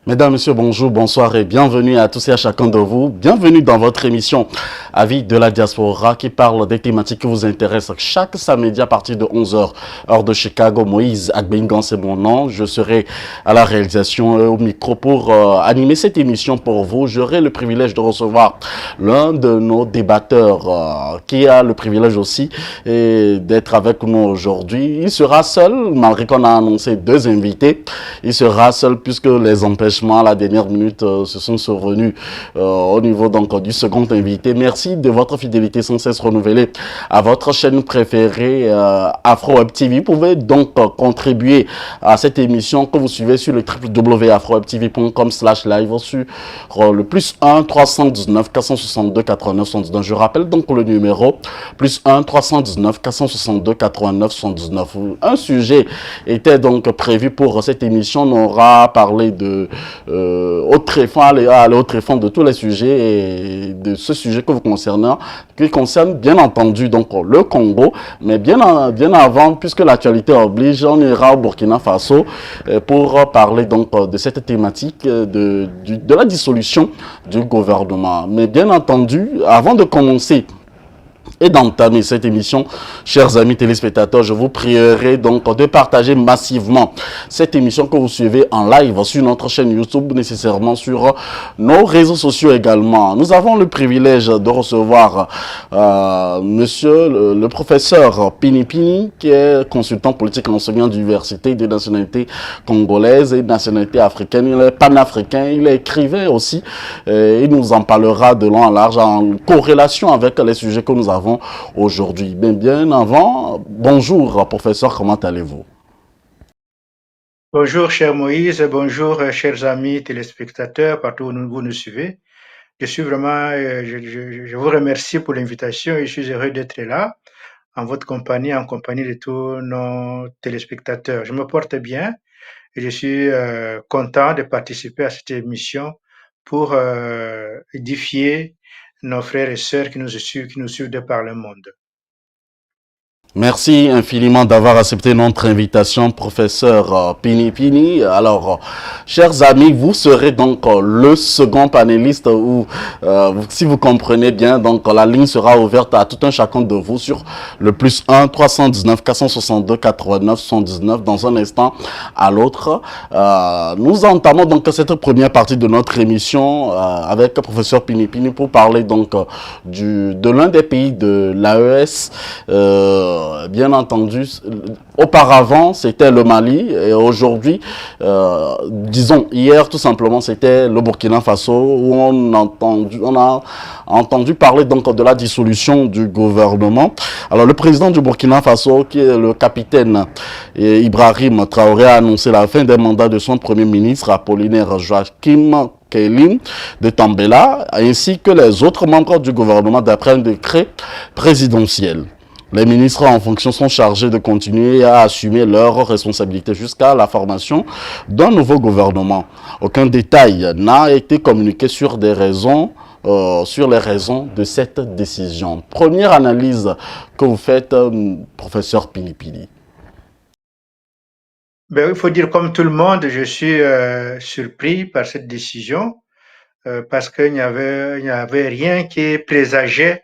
Mesdames, Messieurs, bonjour, bonsoir et bienvenue à tous et à chacun de vous. Bienvenue dans votre émission Avis de la diaspora qui parle des thématiques qui vous intéressent chaque samedi à partir de 11 heures, heure de Chicago. Moïse Agbengan, c'est mon nom. Je serai à la réalisation et au micro pour animer cette émission pour vous. J'aurai le privilège de recevoir l'un de nos débatteurs qui a le privilège aussi d'être avec nous aujourd'hui. Il sera seul, malgré qu'on a annoncé deux invités. Il sera seul puisque les empêchements à la dernière minute se sont survenus au niveau donc du second invité. Merci de votre fidélité sans cesse renouvelée à votre chaîne préférée Afro Web TV. Vous pouvez donc contribuer à cette émission que vous suivez sur le www.afrowebtv.com/live sur le plus 1 319 462 89 79. Je rappelle donc le numéro plus 1 319 462 89 79. Un sujet était donc prévu pour cette émission. On aura parlé de au tréfonds, aller au tréfonds de tous les sujets et de ce sujet que vous concernez, qui concerne bien entendu donc le Congo, mais bien avant, puisque l'actualité oblige, on ira au Burkina Faso pour parler donc de cette thématique de la dissolution du gouvernement. Mais bien entendu, avant de commencer et d'entamer cette émission, chers amis téléspectateurs, je vous prierai donc de partager massivement cette émission que vous suivez en live sur notre chaîne YouTube, nécessairement sur nos réseaux sociaux également. Nous avons le privilège de recevoir monsieur le professeur Pini Pini, qui est consultant politique enseignant d'université de nationalité congolaise et de nationalité africaine. Il est panafricain, il est écrivain aussi. Il nous en parlera de long en large en corrélation avec les sujets que nous avons aujourd'hui. Bien avant, bonjour professeur, comment allez-vous? Bonjour, cher Moïse, bonjour, chers amis téléspectateurs, partout où vous nous suivez. Je suis vraiment, je vous remercie pour l'invitation et je suis heureux d'être là en votre compagnie, en compagnie de tous nos téléspectateurs. Je me porte bien et je suis content de participer à cette émission pour édifier nos frères et sœurs qui nous suivent de par le monde. Merci infiniment d'avoir accepté notre invitation, professeur Pini Pini. Alors, chers amis, vous serez donc le second panéliste où, si vous comprenez bien, donc la ligne sera ouverte à tout un chacun de vous sur le plus 1 319 462 89 79 dans un instant à l'autre. Nous entamons donc cette première partie de notre émission avec le professeur Pini Pini pour parler donc de l'un des pays de l'AES. Bien entendu, auparavant c'était le Mali et aujourd'hui, disons hier tout simplement c'était le Burkina Faso où on a entendu parler donc de la dissolution du gouvernement. Alors le président du Burkina Faso qui est le capitaine Ibrahim Traoré a annoncé la fin des mandats de son premier ministre Apollinaire Joachim Kélim de Tambela ainsi que les autres membres du gouvernement d'après un décret présidentiel. Les ministres en fonction sont chargés de continuer à assumer leurs responsabilités jusqu'à la formation d'un nouveau gouvernement. Aucun détail n'a été communiqué sur sur les raisons de cette décision. Première analyse que vous faites, professeur Pinipili. Ben, il faut dire comme tout le monde, je suis surpris par cette décision parce qu'il n'y avait rien qui présageait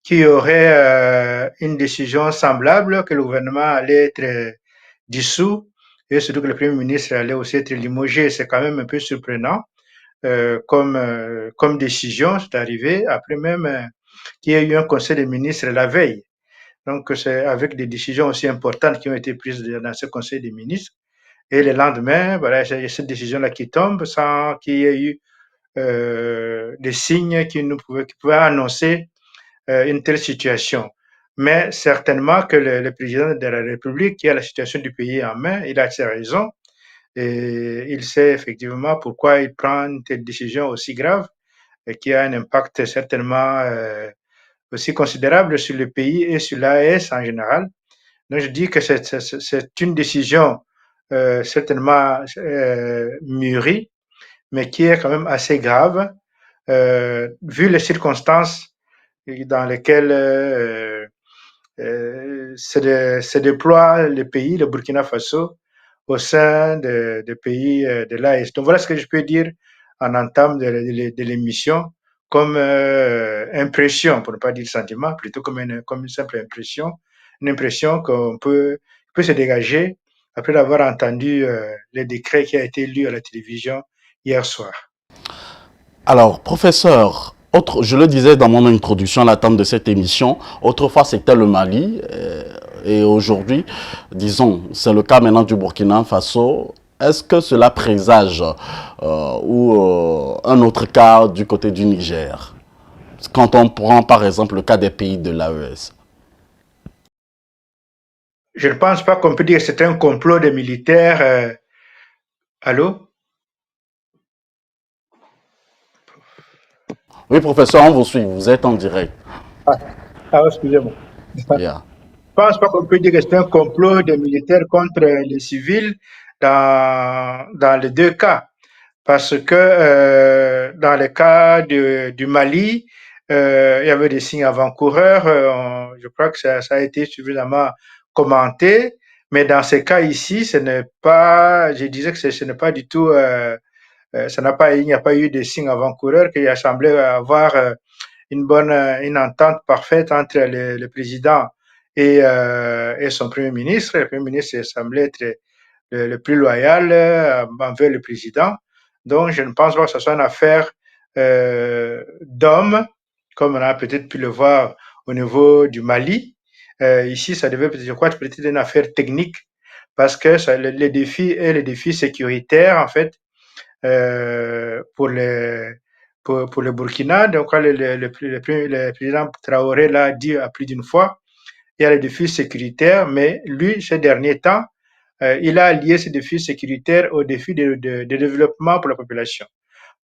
qu'il y aurait une décision semblable, que le gouvernement allait être dissous et surtout que le Premier ministre allait aussi être limogé. C'est quand même un peu surprenant comme décision. C'est arrivé après même qu'il y ait eu un conseil des ministres la veille. Donc c'est avec des décisions aussi importantes qui ont été prises dans ce conseil des ministres. Et le lendemain, voilà, il y a cette décision-là qui tombe sans qu'il y ait eu des signes qui pouvaient annoncer une telle situation. Mais certainement que le président de la République, qui a la situation du pays en main, il a ses raisons et il sait effectivement pourquoi il prend une telle décision aussi grave et qui a un impact certainement aussi considérable sur le pays et sur l'AES en général. Donc je dis que c'est une décision certainement mûrie, mais qui est quand même assez grave, vu les circonstances dans lesquelles se déploie le pays, le Burkina Faso, au sein des pays de l'AES. Donc voilà ce que je peux dire en entame de l'émission comme impression, pour ne pas dire sentiment, plutôt comme une simple impression, une impression qu'on peut se dégager après avoir entendu le décret qui a été lu à la télévision hier soir. Alors, professeur, je le disais dans mon introduction à l'attente de cette émission, autrefois c'était le Mali, et aujourd'hui, disons, c'est le cas maintenant du Burkina Faso. Est-ce que cela présage un autre cas du côté du Niger? Quand on prend par exemple le cas des pays de l'AES. Je ne pense pas qu'on peut dire que c'est un complot des militaires. Allô? Oui, professeur, on vous suit, vous êtes en direct. Excusez-moi. Yeah. Je ne pense pas qu'on peut dire que c'est un complot des militaires contre les civils dans les deux cas. Parce que dans le cas du Mali, il y avait des signes avant-coureurs. Je crois que ça a été suffisamment commenté. Mais dans ce cas ici, ce n'est pas, je disais que ce n'est pas du tout, il n'y a pas eu de signes avant-coureurs, qu'il a semblé avoir une entente parfaite entre le président et son premier ministre. Le premier ministre semblait être le plus loyal envers le président. Donc, je ne pense pas que ce soit une affaire d'hommes, comme on a peut-être pu le voir au niveau du Mali. Ici, ça devait, je crois, peut-être une affaire technique, parce que les défis et les défis sécuritaires, en fait, pour le Burkina. Donc, le président Traoré l'a dit à plus d'une fois, il y a les défis sécuritaires, mais lui, ces derniers temps, il a lié ces défis sécuritaires aux défis de développement pour la population.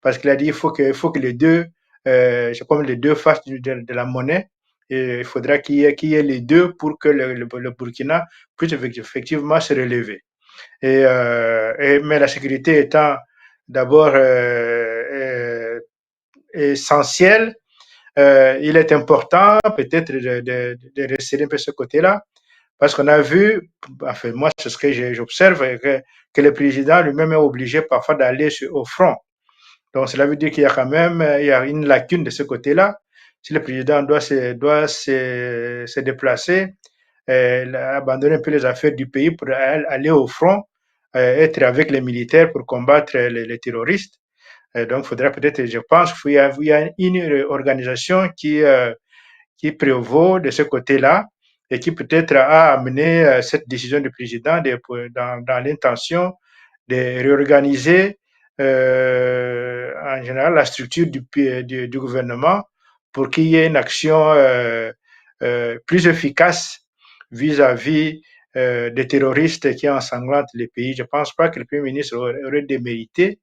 Parce qu'il a dit qu'il faut que les deux, c'est comme les deux faces de la monnaie, et il faudra qu'il y ait les deux pour que le Burkina puisse effectivement se relever. Mais la sécurité étant d'abord essentielle, il est important peut-être de resserrer un peu ce côté-là, parce qu'on a vu, enfin moi c'est ce que j'observe, que le président lui-même est obligé parfois d'aller au front. Donc cela veut dire qu'il y a quand même il y a une lacune de ce côté-là. Si le président doit se déplacer, abandonner un peu les affaires du pays pour aller au front, être avec les militaires pour combattre les terroristes. Donc, il faudrait peut-être, je pense qu'il y a une organisation qui prévaut de ce côté-là et qui peut-être a amené cette décision du président dans l'intention de réorganiser en général la structure du gouvernement pour qu'il y ait une action plus efficace vis-à-vis des terroristes qui ensanglantent les pays. Je ne pense pas que le Premier ministre aurait démérité,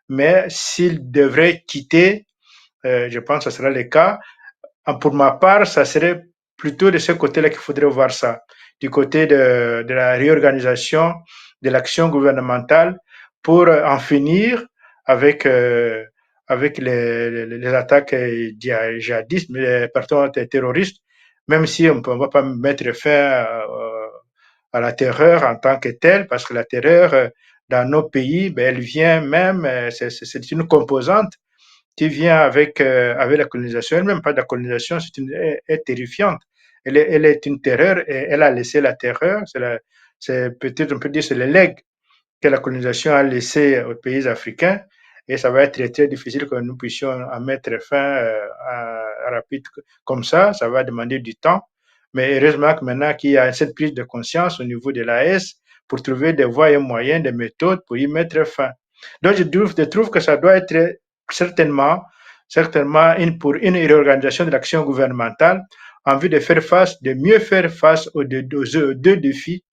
mais s'il devrait quitter, je pense que ce sera le cas. Pour ma part, ça serait plutôt de ce côté-là qu'il faudrait voir ça, du côté de la réorganisation de l'action gouvernementale pour en finir avec, les attaques djihadistes, pardon, terroristes, même si on ne va pas mettre fin à la terreur en tant que telle, parce que la terreur dans nos pays, ben, elle vient même, c'est une composante qui vient avec la colonisation, elle-même pas de la colonisation, est terrifiante. Elle est une terreur et elle a laissé la terreur. C'est peut-être, on peut dire, c'est le legs que la colonisation a laissé aux pays africains. Et ça va être très difficile que nous puissions en mettre fin rapide comme ça. Ça va demander du temps. Mais heureusement que maintenant qu'il y a cette prise de conscience au niveau de l'AS pour trouver des voies et moyens, des méthodes pour y mettre fin. Donc, je trouve que ça doit être certainement pour une réorganisation de l'action gouvernementale en vue de mieux faire face aux deux défis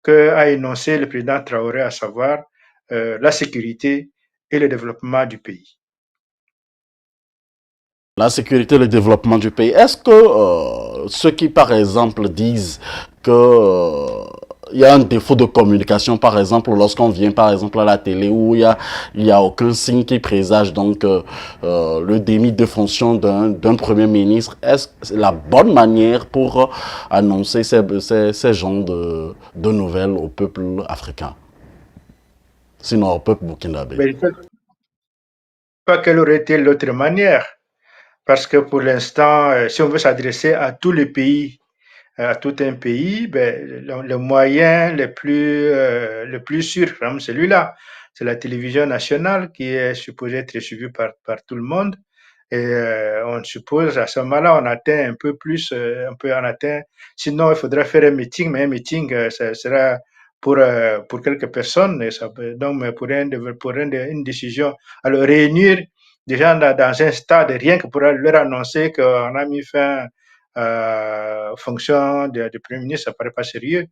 qu'a énoncé le président Traoré, à savoir la sécurité et le développement du pays. La sécurité et le développement du pays. Est-ce que ceux qui, par exemple, disent que il y a un défaut de communication, par exemple, lorsqu'on vient, par exemple, à la télé, où il y a aucun signe qui présage donc le démis de fonction d'un premier ministre, est-ce que c'est la bonne manière pour annoncer ces genres de nouvelles au peuple africain? sinon au peuple burkinabé? Mais je ne sais pas quelle aurait été l'autre manière, parce que pour l'instant, si on veut s'adresser à tous les pays, à tout un pays, ben, le moyen le plus sûr, comme celui-là, c'est la télévision nationale qui est supposée être suivie par tout le monde. Et on suppose à ce moment-là, on atteint un peu plus, on atteint. Sinon, il faudra faire un meeting, mais un meeting, ça sera pour quelques personnes. Et ça donc, mais une décision, alors réunir des gens dans un stade, rien que pour leur annoncer qu'on a mis fin aux fonctions de Premier ministre, ça paraît pas sérieux.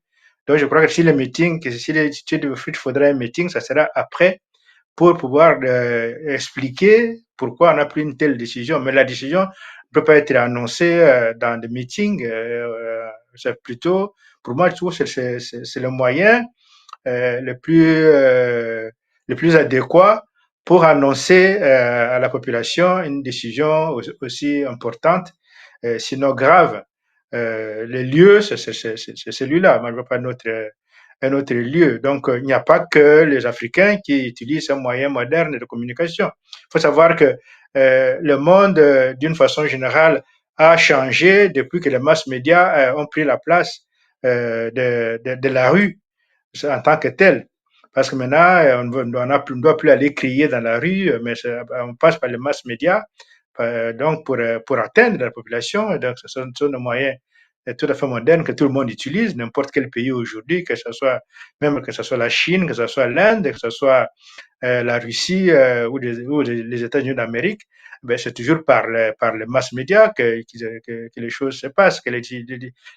Donc, je crois que si le meeting, si il faudra un meeting, ça sera après pour pouvoir expliquer pourquoi on a pris une telle décision. Mais la décision ne peut pas être annoncée dans des meetings. C'est plutôt, pour moi, je trouve que c'est le moyen euh, le, plus, euh, le plus adéquat pour annoncer à la population une décision aussi importante, sinon grave. Le lieu, c'est celui-là. Moi, je ne vois pas un autre lieu. Donc, il n'y a pas que les Africains qui utilisent un moyen moderne de communication. Il faut savoir que le monde, d'une façon générale, a changé depuis que les mass médias ont pris la place de la rue en tant que tel. Parce que maintenant, on ne doit plus aller crier dans la rue, mais on passe par les mass médias donc pour atteindre la population. Donc, ce sont des moyens tout à fait modernes que tout le monde utilise, n'importe quel pays aujourd'hui, que ce soit même que ce soit la Chine, que ce soit l'Inde, que ce soit la Russie ou les États-Unis d'Amérique, ben, c'est toujours par les mass médias que les choses se passent, que les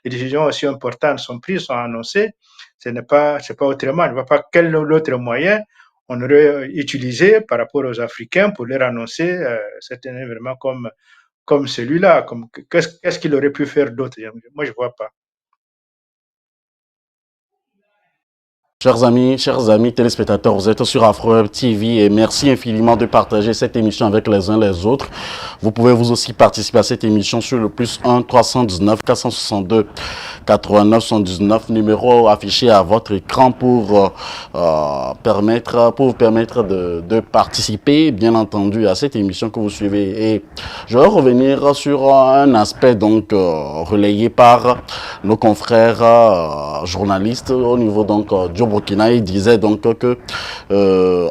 décisions aussi importantes sont prises, sont annoncées. C'est pas autrement. Je ne vois pas quel autre moyen on aurait utilisé par rapport aux Africains pour leur annoncer certains événements comme celui-là. Qu'est-ce qu'il aurait pu faire d'autre? Moi, je ne vois pas. Chers amis téléspectateurs, vous êtes sur Afro TV et merci infiniment de partager cette émission avec les uns les autres. Vous pouvez vous aussi participer à cette émission sur le plus 1 319 462 89 119, numéro affiché à votre écran pour vous permettre de participer, bien entendu, à cette émission que vous suivez. Et je vais revenir sur un aspect donc relayé par nos confrères journalistes au niveau donc du Burkina. Il disait donc que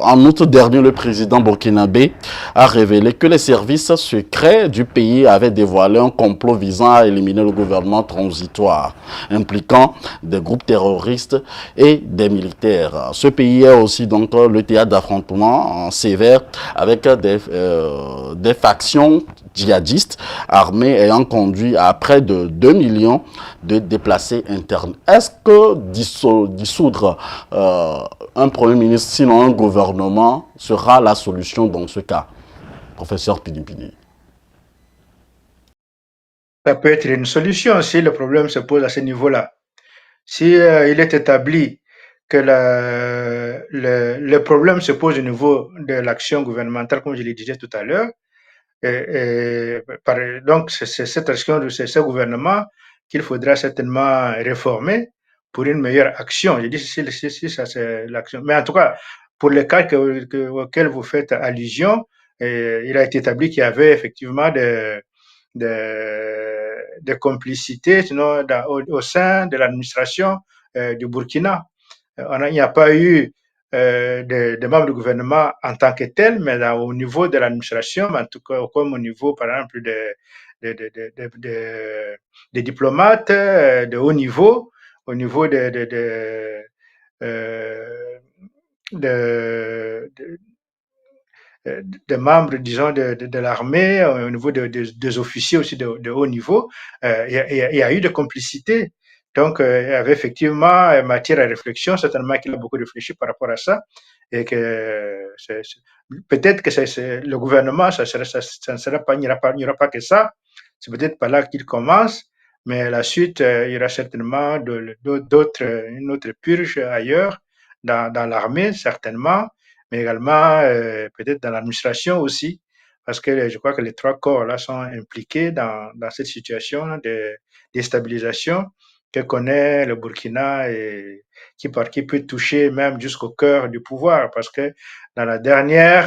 en août dernier, le président burkinabé a révélé que les services secrets du pays avaient dévoilé un complot visant à éliminer le gouvernement transitoire, impliquant des groupes terroristes et des militaires. Ce pays est aussi donc le théâtre d'affrontements sévères avec des factions djihadistes armées ayant conduit à près de 2 millions de déplacés internes. Est-ce que dissoudre un Premier ministre, sinon un gouvernement, sera la solution dans ce cas, professeur Pinipini? Ça peut être une solution si le problème se pose à ce niveau-là. Si il est établi que le problème se pose au niveau de l'action gouvernementale, comme je le disais tout à l'heure, donc c'est cette action, c'est ce gouvernement qu'il faudra certainement réformer pour une meilleure action. Je dis si ça c'est l'action. Mais en tout cas, pour le cas auquel vous faites allusion, il a été établi qu'il y avait effectivement de complicité sinon, au sein de l'administration du Burkina. Il n'y a pas eu de membres du gouvernement en tant que tel, mais là, au niveau de l'administration, en tout cas comme au niveau, par exemple, des diplomates de haut niveau, au niveau euh, de, des membres, disons, de l'armée, au niveau des officiers aussi de haut niveau, il y a eu de complicité. Donc, il y avait effectivement matière à réflexion, certainement qu'il a beaucoup réfléchi par rapport à ça, et que peut-être que le gouvernement, ça ne sera pas, il n'y aura pas que ça, c'est peut-être pas là qu'il commence, mais la suite, il y aura certainement une autre purge ailleurs, dans l'armée, certainement, mais également peut-être dans l'administration aussi, parce que je crois que les trois corps là sont impliqués dans cette situation de déstabilisation que connaît le Burkina et qui peut toucher même jusqu'au cœur du pouvoir, parce que dans la dernière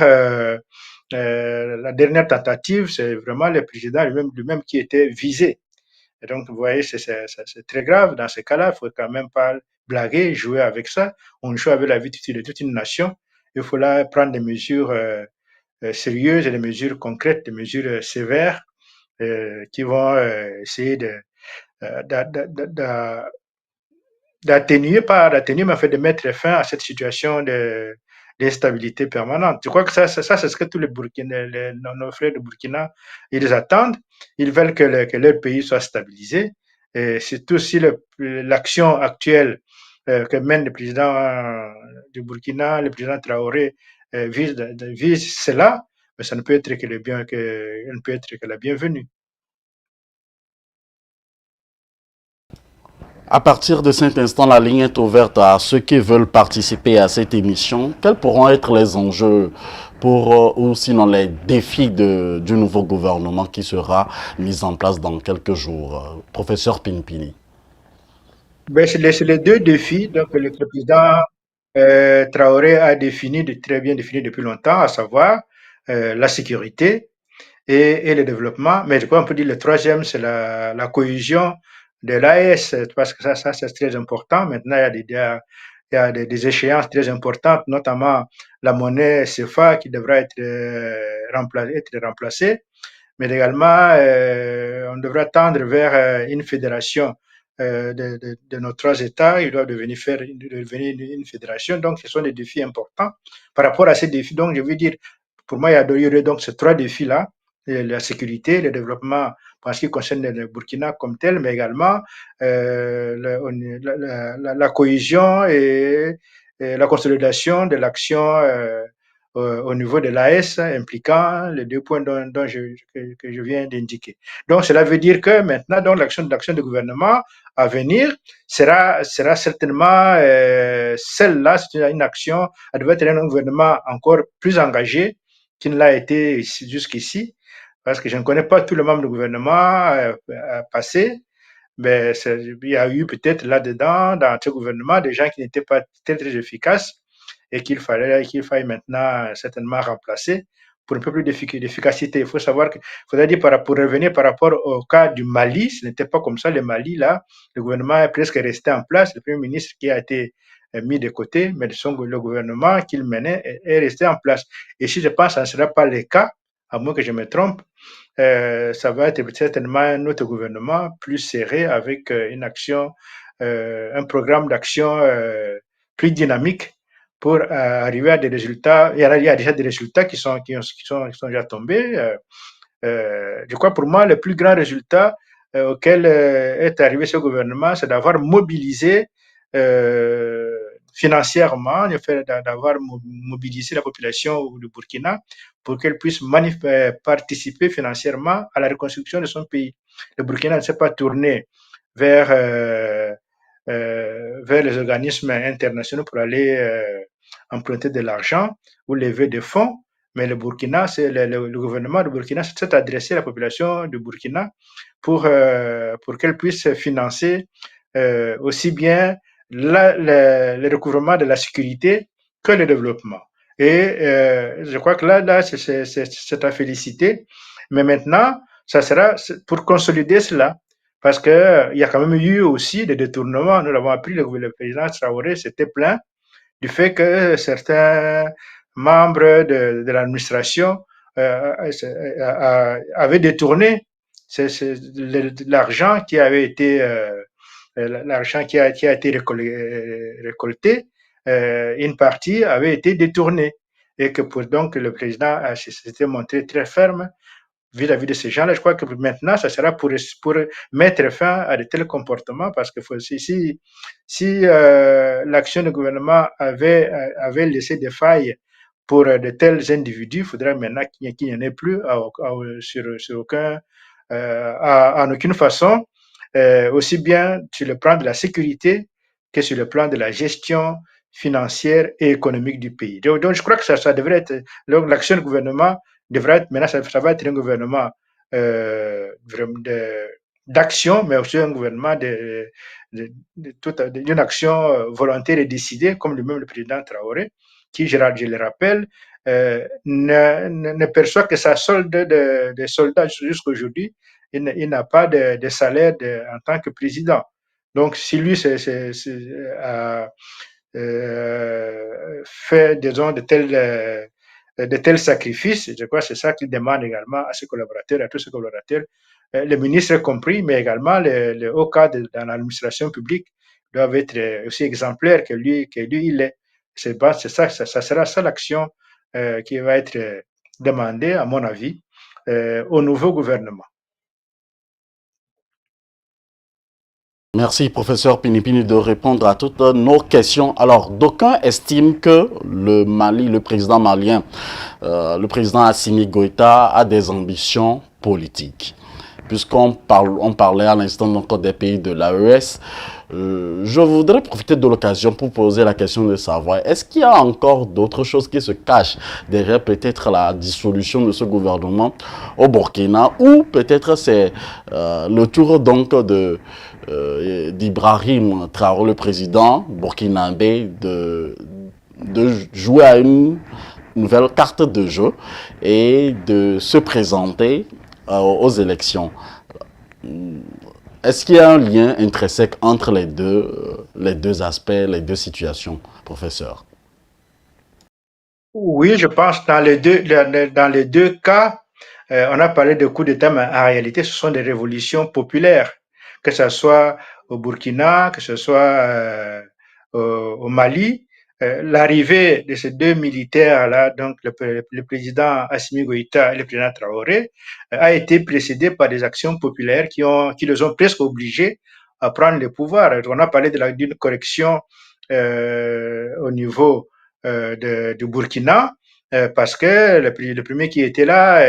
tentative, c'est vraiment le président lui-même qui était visé. Et donc, vous voyez, c'est très grave. Dans ce cas-là, il faut quand même pas blaguer, jouer avec ça. On joue avec la vie de toute une nation. Il faut là prendre des mesures sérieuses et des mesures concrètes, des mesures sévères qui vont essayer d'atténuer, pas d'atténuer, mais en fait de mettre fin à cette situation d'instabilité permanente. Je crois que ça c'est ce que tous les Burkina, nos frères de Burkina, ils attendent. Ils veulent que leur pays soit stabilisé. Et surtout si l'action actuelle que mène le président du Burkina, le président Traoré, vise cela, mais ça ne peut être ne peut être que la bienvenue. À partir de cet instant, la ligne est ouverte à ceux qui veulent participer à cette émission. Quels pourront être les enjeux ou sinon les défis du nouveau gouvernement qui sera mis en place dans quelques jours? Professeur Pinpini. Ben, c'est les deux défis donc, que le président Traoré a très bien défini depuis longtemps, à savoir la sécurité et le développement. Mais je crois qu'on peut dire le troisième, c'est la cohésion de l'AES, parce que ça c'est très important. Maintenant, il y a des échéances très importantes, notamment la monnaie CFA qui devra être remplacée, mais également on devra tendre vers une fédération de nos trois États. Ils doivent devenir une fédération. Donc, ce sont des défis importants. Par rapport à ces défis, donc, je veux dire, pour moi, il y aurait donc ces trois défis-là, la sécurité, le développement en ce qui concerne le Burkina comme tel, mais également la cohésion et la consolidation de l'action au niveau de l'AS impliquant les deux points que je viens d'indiquer. Donc, cela veut dire que maintenant, donc, l'action du gouvernement à venir sera certainement celle-là, c'est une action, elle devrait être un gouvernement encore plus engagé qu'il ne l'a été jusqu'ici, parce que je ne connais pas tous les membres du gouvernement passé, mais il y a eu peut-être là-dedans, dans ce gouvernement, des gens qui n'étaient pas très efficaces et qu'il faille maintenant certainement remplacer pour un peu plus d'efficacité. Il faut savoir que, faudrait dire, pour revenir par rapport au cas du Mali, ce n'était pas comme ça. Le Mali, là, le gouvernement est presque resté en place. Le Premier ministre qui a été mis de côté, mais le gouvernement qu'il menait est resté en place. Et si je pense que ça ne sera pas le cas, à moins que je me trompe, ça va être certainement un autre gouvernement plus serré avec un programme d'action plus dynamique pour arriver à des résultats. Il y a déjà des résultats qui sont déjà tombés. Je crois pour moi, le plus grand résultat auquel est arrivé ce gouvernement, c'est d'avoir mobilisé euh, financièrement, d'avoir mobilisé la population du Burkina pour qu'elle puisse participer financièrement à la reconstruction de son pays. Le Burkina ne s'est pas tourné vers, vers les organismes internationaux pour aller emprunter de l'argent ou lever des fonds, mais le Burkina, le gouvernement du Burkina s'est adressé à la population du Burkina pour qu'elle puisse financer aussi bien le recouvrement de la sécurité que le développement. Et je crois que là c'est à féliciter. Mais maintenant, ça sera pour consolider cela. Parce qu'il y a quand même eu aussi des détournements. Nous l'avons appris, le président Traoré s'était plaint du fait que certains membres de l'administration avaient détourné l'argent qui avait été récolté, une partie avait été détournée et que donc le président s'était montré très ferme vis-à-vis de ces gens-là. Je crois que maintenant, ça sera pour mettre fin à de tels comportements parce que si l'action du gouvernement avait laissé des failles pour de tels individus, il faudrait maintenant qu'il n'y en ait plus sur aucun, en aucune façon, aussi bien sur le plan de la sécurité que sur le plan de la gestion financière et économique du pays. Donc je crois que ça devrait être, l'action du gouvernement devrait être, maintenant ça va être un gouvernement d'action, mais aussi un gouvernement d'une action volontaire et décidée, comme lui-même le président Traoré, qui, je le rappelle, ne perçoit que sa solde de soldats jusqu'à aujourd'hui. Il n'a pas de salaire en tant que président. Donc, si lui a fait, disons, de tels sacrifices, je crois que c'est ça qu'il demande également à ses collaborateurs, à tous ses collaborateurs, les ministres compris, mais également les hauts cadres dans l'administration publique doivent être aussi exemplaires que lui il est. C'est ça, ça sera ça l'action qui va être demandée, à mon avis, au nouveau gouvernement. Merci, professeur Pinipini, de répondre à toutes nos questions. Alors, d'aucuns estiment que le Mali, le président malien, le président Assimi Goïta a des ambitions politiques. On parlait à l'instant encore des pays de l'AES, je voudrais profiter de l'occasion pour poser la question de savoir, est-ce qu'il y a encore d'autres choses qui se cachent derrière peut-être la dissolution de ce gouvernement au Burkina, ou peut-être c'est le tour donc d'Ibrahim Traoré, le président burkinabé, de jouer à une nouvelle carte de jeu et de se présenter aux élections. Est-ce qu'il y a un lien intrinsèque entre les deux aspects, les deux situations, professeur? Oui, je pense dans les deux cas, on a parlé de coups d'État, mais en réalité, ce sont des révolutions populaires, que ce soit au Burkina, que ce soit au Mali. L'arrivée de ces deux militaires-là, donc le président Assimi Goïta et le président Traoré, a été précédée par des actions populaires qui les ont presque obligés à prendre le pouvoir. On a parlé d'une correction au niveau du Burkina, parce que le premier qui était là,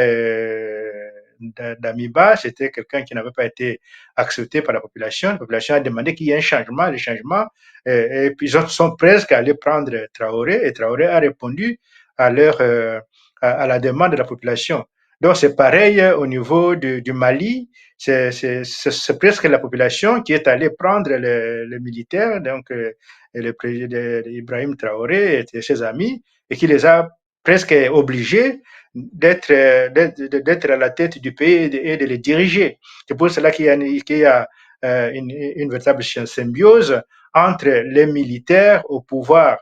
d'Amiba, c'était quelqu'un qui n'avait pas été accepté par la population. La population a demandé qu'il y ait un changement, des changements, et puis ils sont presque allés prendre Traoré, et Traoré a répondu à à la demande de la population. Donc c'est pareil au niveau du Mali, c'est presque la population qui est allée prendre les militaires, donc le président Ibrahim Traoré et ses amis, et qui les a presque obligés d'être à la tête du pays et de les diriger. C'est pour cela qu'il y a une véritable symbiose entre les militaires au pouvoir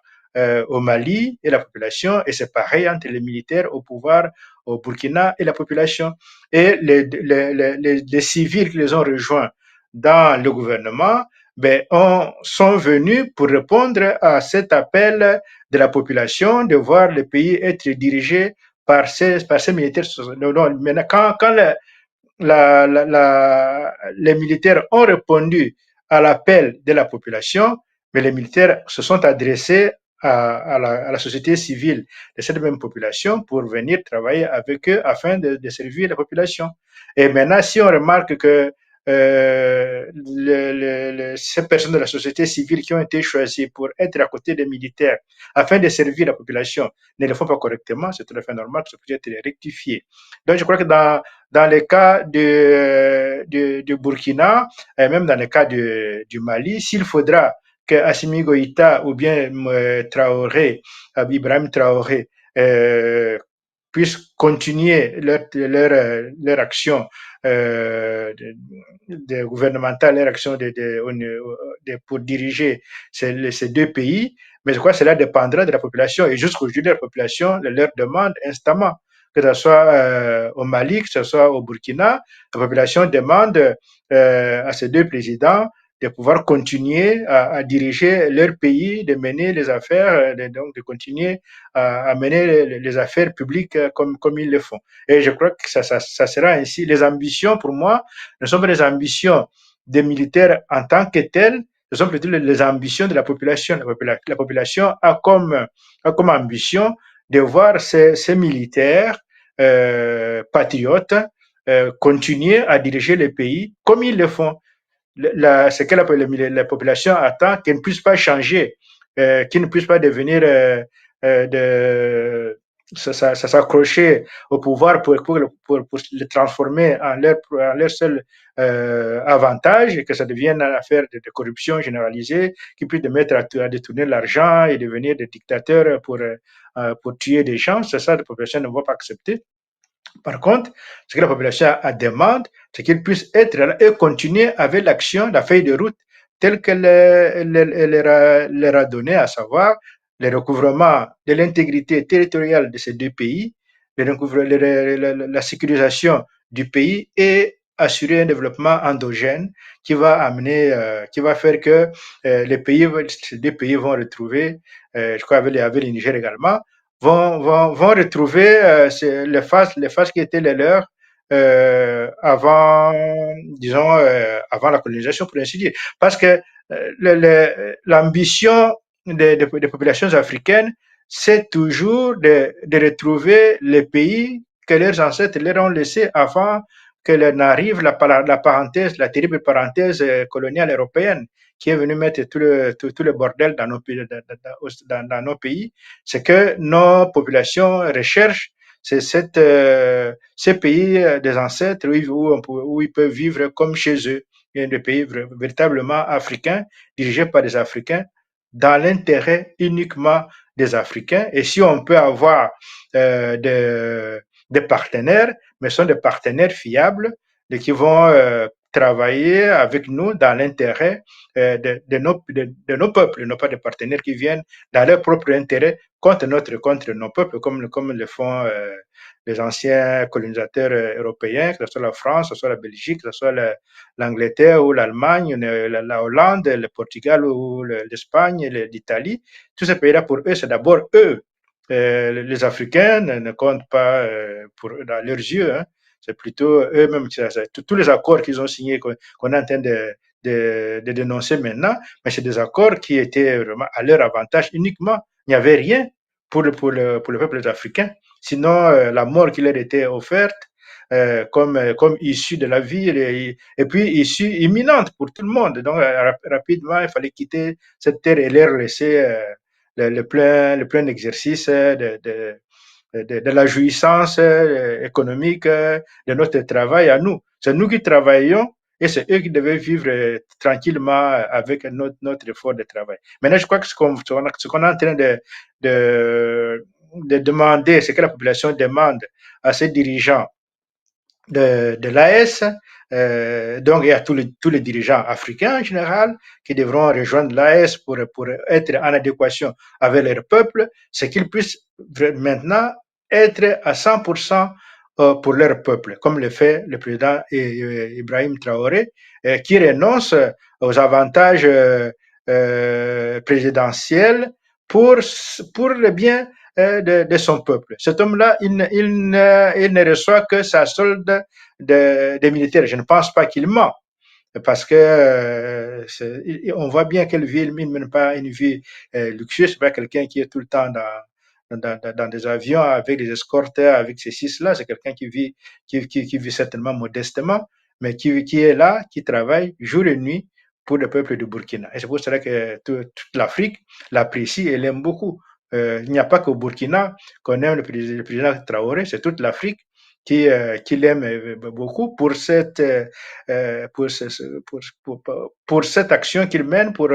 au Mali et la population, et c'est pareil entre les militaires au pouvoir au Burkina et la population. Et les civils qui les ont rejoints dans le gouvernement sont venus pour répondre à cet appel de la population de voir le pays être dirigé par ces militaires. Maintenant, quand les militaires ont répondu à l'appel de la population, mais les militaires se sont adressés à la société civile de cette même population pour venir travailler avec eux afin de servir la population. Et maintenant, si on remarque que ces personnes de la société civile qui ont été choisies pour être à côté des militaires afin de servir la population ne le font pas correctement, c'est tout à fait normal, ça peut être rectifié. Donc je crois que dans le cas du Burkina, et même dans le cas du Mali, s'il faudra que Assimi Goïta ou bien Traoré, Ibrahim Traoré, puissent continuer leur action gouvernementale, leur action pour diriger ces deux pays. Mais je crois que cela dépendra de la population. Et jusqu'aujourd'hui, la population leur demande instamment, que ce soit au Mali, que ce soit au Burkina, la population demande à ces deux présidents de pouvoir continuer à diriger leur pays, de mener les affaires, donc de continuer à mener les affaires publiques comme ils le font. Et je crois que ça sera ainsi. Les ambitions, pour moi, ne sont pas des ambitions des militaires en tant que telles, ce sont plutôt les ambitions de la population. La population a comme ambition de voir ces militaires patriotes continuer à diriger le pays comme ils le font. Ce que la population attend, qu'ils ne puissent pas changer, qu'ils ne puissent pas devenir s'accrocher au pouvoir pour le transformer en leur seul avantage et que ça devienne une affaire de corruption qui puisse de mettre à détourner l'argent et devenir des dictateurs pour tuer des gens. C'est ça, la population ne va pas accepter. Par contre, ce que la population demande, c'est qu'ils puissent être là et continuer avec l'action, la feuille de route telle qu'elle leur a donné, à savoir le recouvrement de l'intégrité territoriale de ces deux pays, la sécurisation du pays et assurer un développement endogène qui va faire que ces deux pays vont retrouver, je crois avec le Niger également, vont retrouver les phases qui étaient les leurs avant, disons, avant la colonisation, pour ainsi dire. Parce que l'ambition des populations africaines, c'est toujours de retrouver les pays que leurs ancêtres leur ont laissés avant que n'arrive la parenthèse, la terrible parenthèse coloniale européenne qui est venue mettre tout le bordel dans nos pays. Ce que nos populations recherchent, c'est ces pays des ancêtres où ils peuvent vivre comme chez eux. Il y a des pays véritablement africains, dirigés par des Africains, dans l'intérêt uniquement des Africains. Et si on peut avoir des partenaires, mais ce sont des partenaires fiables et qui vont travailler avec nous dans l'intérêt de nos peuples, non pas des partenaires qui viennent dans leur propre intérêt contre nos peuples, comme le font les anciens colonisateurs européens, que ce soit la France, que ce soit la Belgique, que ce soit l'Angleterre ou l'Allemagne, la Hollande, le Portugal ou l'Espagne, l'Italie. Tous ces pays-là, pour eux, c'est d'abord eux. Les Africains ne comptent pas dans leurs yeux. Hein. C'est plutôt eux-mêmes. Tous les accords qu'ils ont signés, qu'on est en train de dénoncer maintenant, mais c'est des accords qui étaient vraiment à leur avantage uniquement. Il n'y avait rien pour le peuple africain. Sinon, la mort qui leur était offerte comme issue de la vie et puis issue imminente pour tout le monde. Donc, rapidement, il fallait quitter cette terre et leur laisser le plein exercice de la jouissance économique de notre travail à nous. C'est nous qui travaillons et c'est eux qui devaient vivre tranquillement avec notre effort de travail. Maintenant, je crois que ce qu'on est en train de demander, ce que la population demande à ses dirigeants de l'AS, donc il y a tous les dirigeants africains en général qui devront rejoindre l'AS pour être en adéquation avec leur peuple, c'est qu'ils puissent maintenant être à 100% pour leur peuple, comme le fait le président Ibrahim Traoré, qui renonce aux avantages présidentiels pour le bien de son peuple. Cet homme-là, il ne reçoit que sa solde des militaires. Je ne pense pas qu'il ment, parce que on voit bien qu'elle vit, il ne mène pas une vie luxueuse. C'est pas quelqu'un qui est tout le temps dans des avions avec des escortes, avec ces six-là. C'est quelqu'un qui vit certainement modestement, mais qui est là, qui travaille jour et nuit pour le peuple du Burkina. Et c'est pour cela que toute l'Afrique l'apprécie et l'aime beaucoup. Il n'y a pas qu'au Burkina qu'on aime le président Traoré, c'est toute l'Afrique qui l'aime beaucoup pour cette action qu'il mène, pour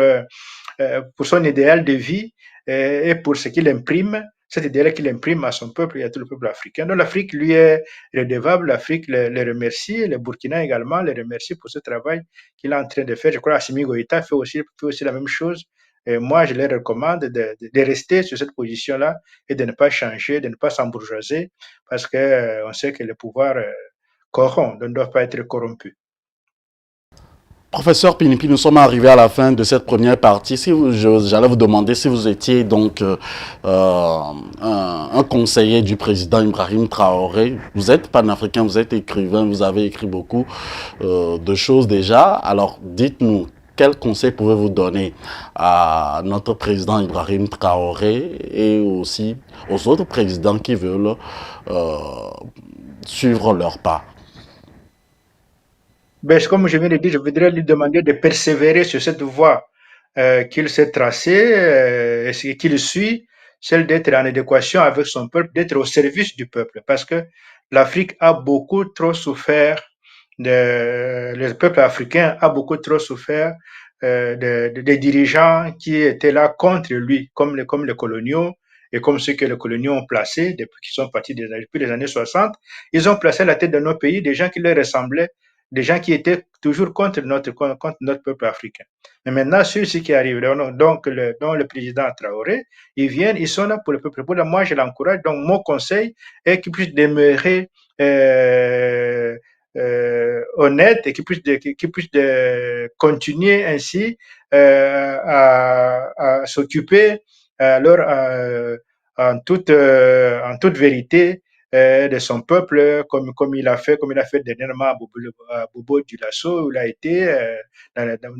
son idéal de vie et pour ce qu'il imprime, cet idéal qu'il imprime à son peuple et à tout le peuple africain. Donc l'Afrique lui est redevable, l'Afrique le remercie, le Burkina également le remercie pour ce travail qu'il est en train de faire. Je crois qu'Assimi Goïta fait aussi la même chose. Et moi, je leur recommande de rester sur cette position-là et de ne pas changer, de ne pas s'embourgeoiser, parce qu'on sait que le pouvoir corrompt, donc ne doit pas être corrompu. Professeur Pinipi, nous sommes arrivés à la fin de cette première partie. J'allais vous demander si vous étiez donc un conseiller du président Ibrahim Traoré. Vous êtes panafricain, vous êtes écrivain, vous avez écrit beaucoup de choses déjà. Alors dites-nous, quel conseil pouvez-vous donner à notre président Ibrahim Traoré et aussi aux autres présidents qui veulent suivre leur pas? Ben, comme je viens de dire, je voudrais lui demander de persévérer sur cette voie qu'il s'est tracée et qu'il suit. celle d'être en adéquation avec son peuple, d'être au service du peuple, parce que l'Afrique a beaucoup trop souffert, le peuple africain a beaucoup trop souffert des dirigeants qui étaient là contre lui, comme les coloniaux et comme ceux que les coloniaux ont placés depuis qu'ils sont partis depuis les années 60. Ils ont placé à la tête de nos pays des gens qui leur ressemblaient, des gens qui étaient toujours contre notre peuple africain. Mais maintenant, ceux-ci qui arrivent, donc le président Traoré, ils viennent, ils sont là pour le peuple. Pour moi, je l'encourage. Donc, mon conseil est qu'il puisse demeurer honnête et qu'il puisse continuer ainsi à s'occuper alors en toute vérité de son peuple, comme il a fait dernièrement à Bobo Dioulasso, où il a été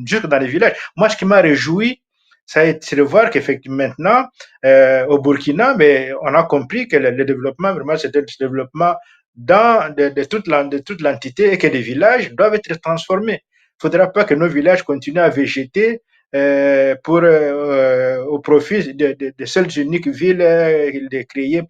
jusque dans les villages. Moi, ce qui m'a réjoui, c'est de voir qu'effectivement maintenant, au Burkina, mais on a compris que le développement, vraiment, c'était le développement de toute l'entité et que les villages doivent être transformés. Il ne faudra pas que nos villages continuent à végéter au profit de seules uniques villes créées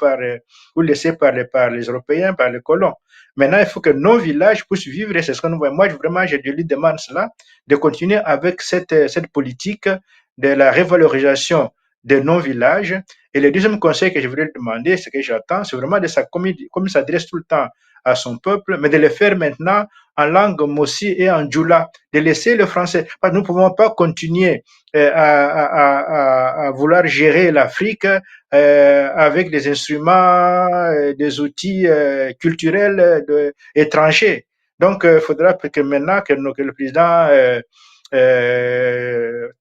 ou laissées par les Européens, par les colons. Maintenant, il faut que nos villages puissent vivre, et c'est ce que nous voyons. Moi, vraiment, je lui demande cela, de continuer avec cette politique de la révalorisation de nos villages. Et le deuxième conseil que je voudrais demander, ce que j'attends, c'est vraiment comme il s'adresse tout le temps à son peuple, mais de le faire maintenant en langue mossi et en djoula, de laisser le français. Parce que nous ne pouvons pas continuer à vouloir gérer l'Afrique avec des instruments, des outils culturels étrangers. Donc, il faudra que maintenant que le président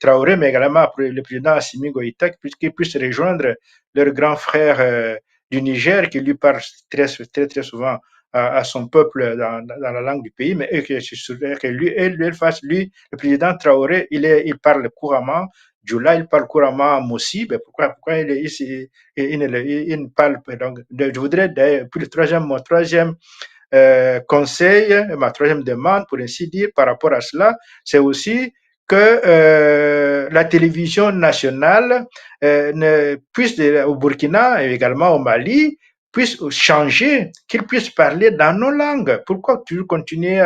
Traoré, mais également le président Assimi Goïta, qui puissent rejoindre leur grand frère du Niger, qui lui parle très souvent à son peuple dans la langue du pays, mais que lui, le président Traoré, il parle couramment Djoula, il parle couramment Mossi, mais pourquoi il ne parle pas? Donc, je voudrais, pour mon troisième conseil, ma troisième demande, pour ainsi dire, par rapport à cela, c'est aussi que la télévision nationale puisse, au Burkina et également au Mali, puisse changer, qu'ils puissent parler dans nos langues. Pourquoi toujours continuer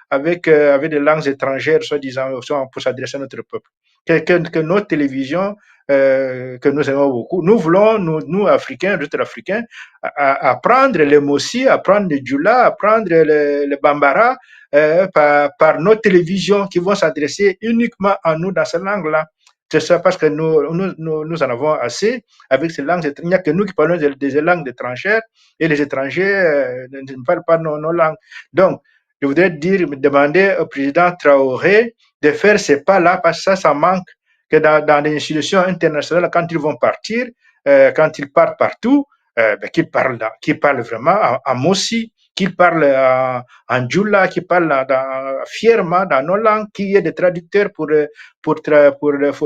avec des langues étrangères, soi-disant, pour s'adresser à notre peuple? Que notre télévision, que nous aimons beaucoup, nous voulons, nous Africains, d'autres Africains, apprendre les Mossi, apprendre le Djoula, apprendre le Bambara par nos télévisions qui vont s'adresser uniquement à nous dans cette langue-là. C'est ça parce que nous en avons assez avec ces langues. Il n'y a que nous qui parlons des langues étrangères et les étrangers ne parlent pas nos langues. Donc, je voudrais demander au président Traoré de faire ces pas-là parce que ça manque que dans les institutions internationales, quand ils vont partir, quand ils partent partout, qu'ils parlent vraiment en Mossi, qu'ils parlent en Djoula, qu'ils parlent fièrement dans nos langues, qu'il y ait des traducteurs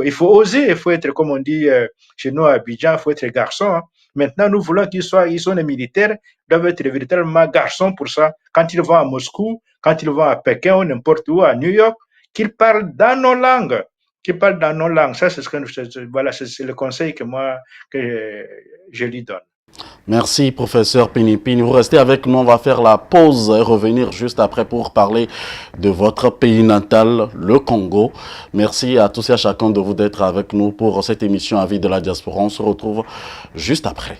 il faut oser, il faut être, comme on dit chez nous à Abidjan, il faut être garçon. Hein. Maintenant, nous voulons ils sont des militaires, ils doivent être véritablement garçons pour ça. Quand ils vont à Moscou, quand ils vont à Pékin ou n'importe où, à New York, qu'ils parlent dans nos langues. Ça, c'est le conseil que je lui donne. Merci, professeur Pinipini. Vous restez avec nous, on va faire la pause et revenir juste après pour parler de votre pays natal, le Congo. Merci à tous et à chacun de vous d'être avec nous pour cette émission Avis de la diaspora. On se retrouve juste après.